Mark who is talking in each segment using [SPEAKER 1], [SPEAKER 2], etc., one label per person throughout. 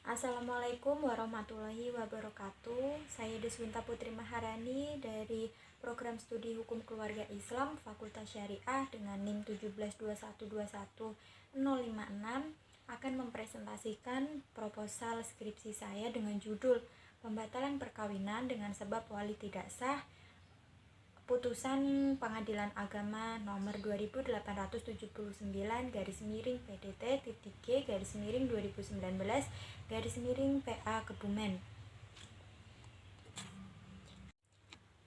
[SPEAKER 1] Assalamualaikum warahmatullahi wabarakatuh. Saya Deswinta Putri Maharani dari Program Studi Hukum Keluarga Islam Fakultas Syariah dengan NIM 172121056 akan mempresentasikan proposal skripsi saya dengan judul Pembatalan Perkawinan dengan Sebab Wali Tidak Sah, Putusan Pengadilan Agama nomor 2879/PDT-G/2019/PA Kebumen.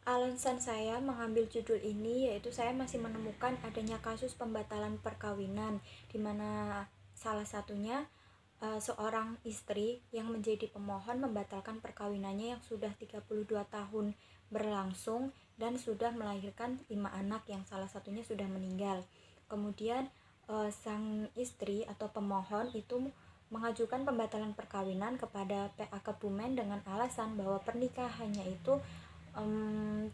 [SPEAKER 1] Alasan saya mengambil judul ini yaitu saya masih menemukan adanya kasus pembatalan perkawinan di mana salah satunya seorang istri yang menjadi pemohon membatalkan perkawinannya yang sudah 32 tahun berlangsung dan sudah melahirkan 5 anak yang salah satunya sudah meninggal. Kemudian sang istri atau pemohon itu mengajukan pembatalan perkawinan kepada PA Kebumen dengan alasan bahwa pernikahannya itu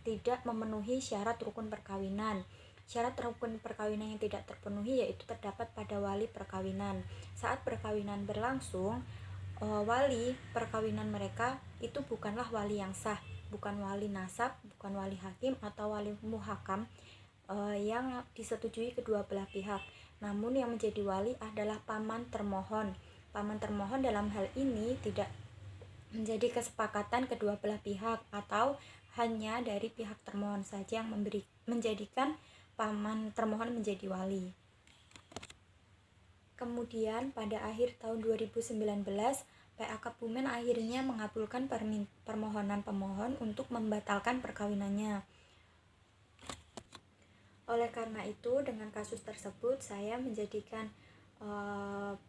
[SPEAKER 1] tidak memenuhi syarat rukun perkawinan. Syarat rukun perkawinan yang tidak terpenuhi yaitu terdapat pada wali perkawinan. Saat perkawinan berlangsung, wali perkawinan mereka itu bukanlah wali yang sah, bukan wali nasab, bukan wali hakim atau wali muhakam yang disetujui kedua belah pihak. Namun yang menjadi wali adalah paman termohon. Paman termohon dalam hal ini tidak menjadi kesepakatan kedua belah pihak atau hanya dari pihak termohon saja yang menjadikan paman termohon menjadi wali. Kemudian pada akhir tahun 2019, PA Kebumen akhirnya mengabulkan permohonan pemohon untuk membatalkan perkawinannya. Oleh karena itu, dengan kasus tersebut saya menjadikan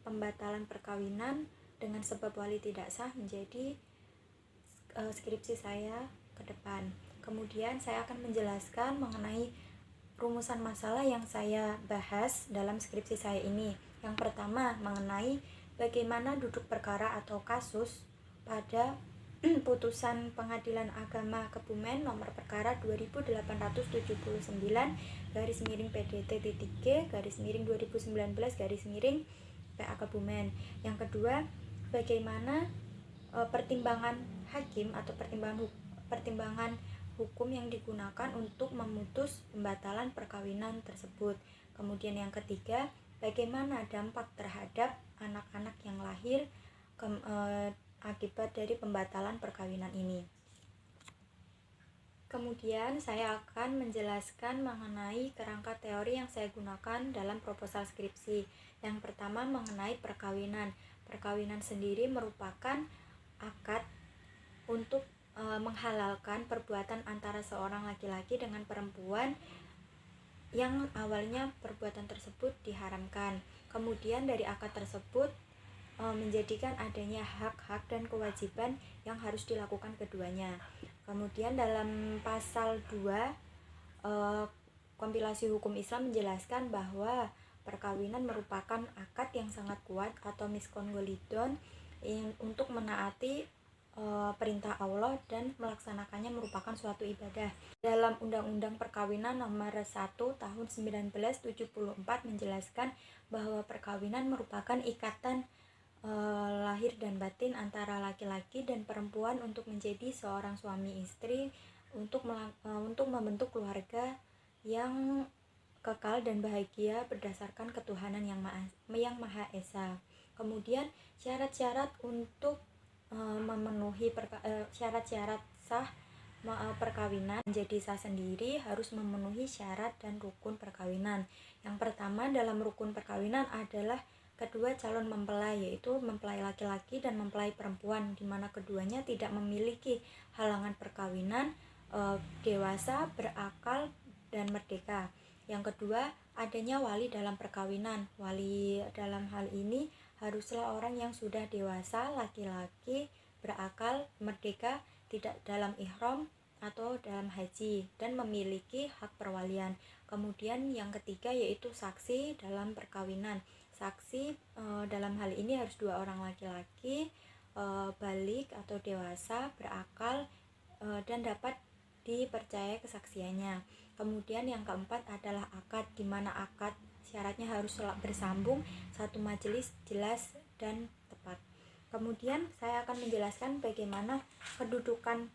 [SPEAKER 1] pembatalan perkawinan dengan sebab wali tidak sah menjadi skripsi saya ke depan. Kemudian saya akan menjelaskan mengenai rumusan masalah yang saya bahas dalam skripsi saya ini. Yang pertama mengenai bagaimana duduk perkara atau kasus pada putusan Pengadilan Agama Kebumen nomor perkara 2879/PDT-G/2019/PA Kebumen. Yang kedua, bagaimana pertimbangan hakim atau pertimbangan hukum yang digunakan untuk memutus pembatalan perkawinan tersebut. Kemudian yang ketiga, bagaimana dampak terhadap anak-anak yang lahir akibat dari pembatalan perkawinan ini. Kemudian saya akan menjelaskan mengenai kerangka teori yang saya gunakan dalam proposal skripsi. Yang pertama mengenai perkawinan. Perkawinan sendiri merupakan akad untuk menghalalkan perbuatan antara seorang laki-laki dengan perempuan yang awalnya perbuatan tersebut diharamkan. Kemudian dari akad tersebut menjadikan adanya hak-hak dan kewajiban yang harus dilakukan keduanya. Kemudian dalam pasal 2 kompilasi hukum Islam menjelaskan bahwa perkawinan merupakan akad yang sangat kuat atau miskon golidon untuk menaati perintah Allah dan melaksanakannya merupakan suatu ibadah. Dalam Undang-Undang Perkawinan nomor 1 tahun 1974 menjelaskan bahwa perkawinan merupakan ikatan lahir dan batin antara laki-laki dan perempuan untuk menjadi seorang suami istri untuk membentuk keluarga yang kekal dan bahagia berdasarkan ketuhanan yang Maha Esa. Kemudian syarat-syarat untuk memenuhi syarat-syarat sah perkawinan menjadi sah sendiri harus memenuhi syarat dan rukun perkawinan. Yang pertama dalam rukun perkawinan adalah kedua calon mempelai, yaitu mempelai laki-laki dan mempelai perempuan, di mana keduanya tidak memiliki halangan perkawinan, dewasa, berakal, dan merdeka. Yang kedua, adanya wali dalam perkawinan. Wali dalam hal ini haruslah orang yang sudah dewasa, laki-laki, berakal, merdeka, tidak dalam ihram atau dalam haji, dan memiliki hak perwalian. Kemudian yang ketiga yaitu saksi dalam perkawinan. Saksi dalam hal ini harus 2 orang laki-laki, balik atau dewasa, berakal, dan dapat dipercaya kesaksiannya. Kemudian yang keempat adalah akad, di mana akad syaratnya harus bersambung, satu majelis, jelas dan tepat. Kemudian saya akan menjelaskan bagaimana kedudukan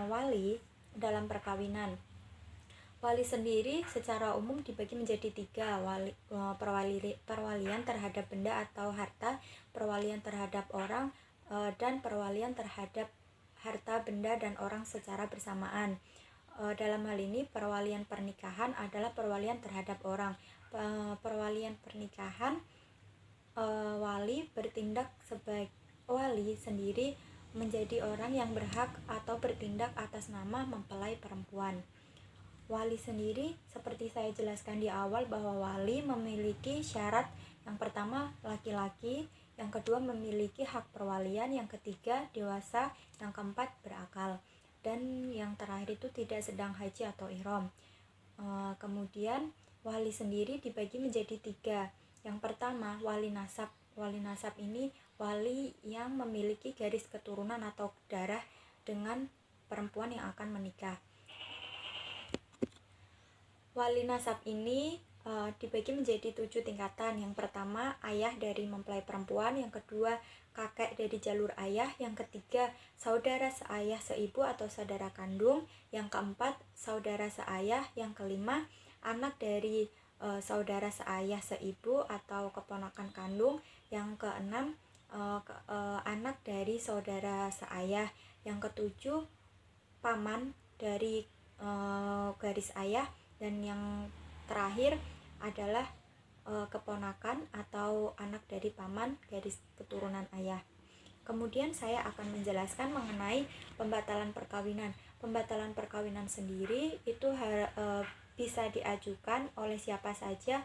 [SPEAKER 1] wali dalam perkawinan. Wali sendiri secara umum dibagi menjadi tiga, perwalian terhadap benda atau harta, perwalian terhadap orang, dan perwalian terhadap harta, benda, dan orang secara bersamaan. Dalam hal ini perwalian pernikahan adalah perwalian terhadap orang. Perwalian pernikahan, wali bertindak sebagai wali sendiri menjadi orang yang berhak atau bertindak atas nama mempelai perempuan. Wali sendiri seperti saya jelaskan di awal bahwa wali memiliki syarat. Yang pertama laki-laki, yang kedua memiliki hak perwalian, yang ketiga dewasa, yang keempat berakal, dan yang terakhir itu tidak sedang haji atau ihram. Kemudian wali sendiri dibagi menjadi tiga. Yang pertama wali nasab. Wali nasab ini wali yang memiliki garis keturunan atau darah dengan perempuan yang akan menikah. Wali nasab ini dibagi menjadi 7 tingkatan. Yang pertama ayah dari mempelai perempuan, yang kedua kakek dari jalur ayah, yang ketiga saudara seayah seibu atau saudara kandung, yang keempat saudara seayah, yang kelima anak dari saudara seayah seibu atau keponakan kandung, yang keenam anak dari saudara seayah, yang ketujuh paman dari garis ayah, dan yang terakhir adalah keponakan atau anak dari paman garis keturunan ayah. Kemudian saya akan menjelaskan mengenai pembatalan perkawinan. Pembatalan perkawinan sendiri itu bisa diajukan oleh siapa saja,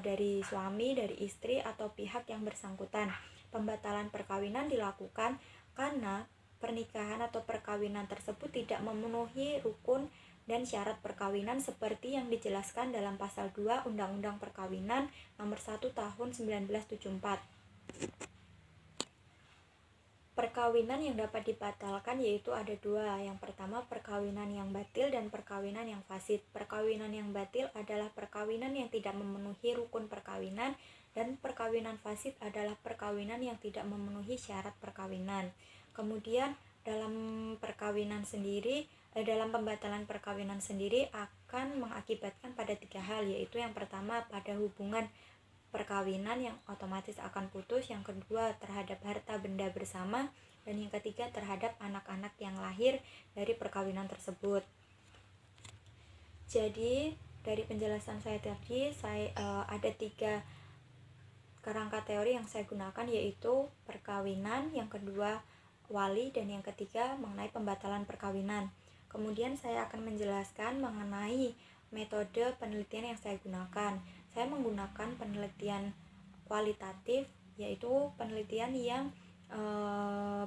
[SPEAKER 1] dari suami, dari istri, atau pihak yang bersangkutan. Pembatalan perkawinan dilakukan karena pernikahan atau perkawinan tersebut tidak memenuhi rukun dan syarat perkawinan seperti yang dijelaskan dalam pasal 2 Undang-Undang Perkawinan nomor 1 tahun 1974. Perkawinan yang dapat dibatalkan yaitu ada dua. Yang pertama perkawinan yang batil dan perkawinan yang fasid. Perkawinan yang batil adalah perkawinan yang tidak memenuhi rukun perkawinan, dan perkawinan fasid adalah perkawinan yang tidak memenuhi syarat perkawinan. Kemudian dalam pembatalan perkawinan sendiri akan mengakibatkan pada 3 hal, yaitu yang pertama pada hubungan perkawinan yang otomatis akan putus, yang kedua terhadap harta benda bersama, dan yang ketiga terhadap anak-anak yang lahir dari perkawinan tersebut. Jadi dari penjelasan saya tadi, ada 3 kerangka teori yang saya gunakan, yaitu perkawinan, yang kedua wali, dan yang ketiga mengenai pembatalan perkawinan. Kemudian saya akan menjelaskan mengenai metode penelitian yang saya gunakan. Saya menggunakan penelitian kualitatif, yaitu penelitian yang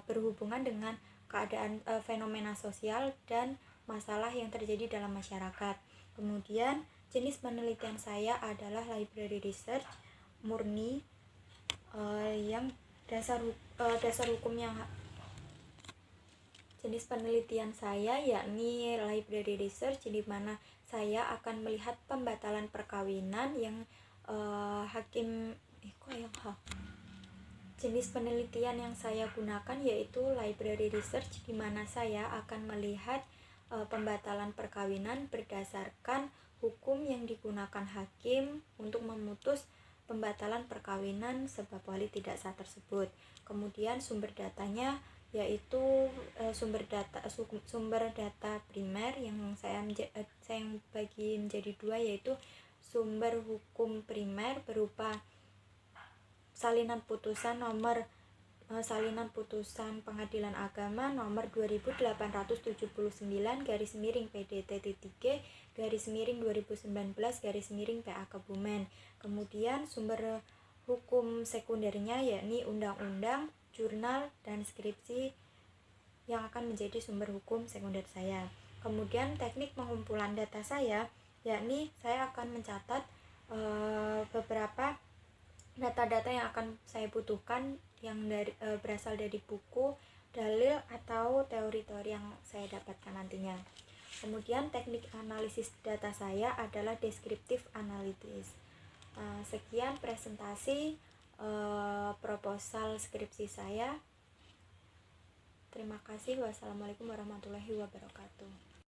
[SPEAKER 1] berhubungan dengan keadaan fenomena sosial dan masalah yang terjadi dalam masyarakat. Kemudian jenis penelitian saya adalah library research murni, yang dasar hukumnya. Jenis penelitian saya yakni library research, di mana saya akan melihat pembatalan perkawinan yang Jenis penelitian yang saya gunakan yaitu library research, di mana saya akan melihat pembatalan perkawinan berdasarkan hukum yang digunakan hakim untuk memutus pembatalan perkawinan sebab wali tidak sah tersebut. Kemudian sumber datanya yaitu sumber data primer yang saya bagi menjadi 2, yaitu sumber hukum primer berupa salinan putusan Pengadilan Agama nomor 28/PDT-G/2019/PA Kebumen. Kemudian sumber hukum sekundernya yakni undang-undang, jurnal, dan skripsi yang akan menjadi sumber hukum sekunder saya. Kemudian teknik pengumpulan data saya yakni saya akan mencatat beberapa data-data yang akan saya butuhkan yang berasal dari buku, dalil, atau teori-teori yang saya dapatkan nantinya. Kemudian teknik analisis data saya adalah descriptive analysis. Sekian presentasi proposal skripsi saya. Terima kasih. Wassalamualaikum warahmatullahi wabarakatuh.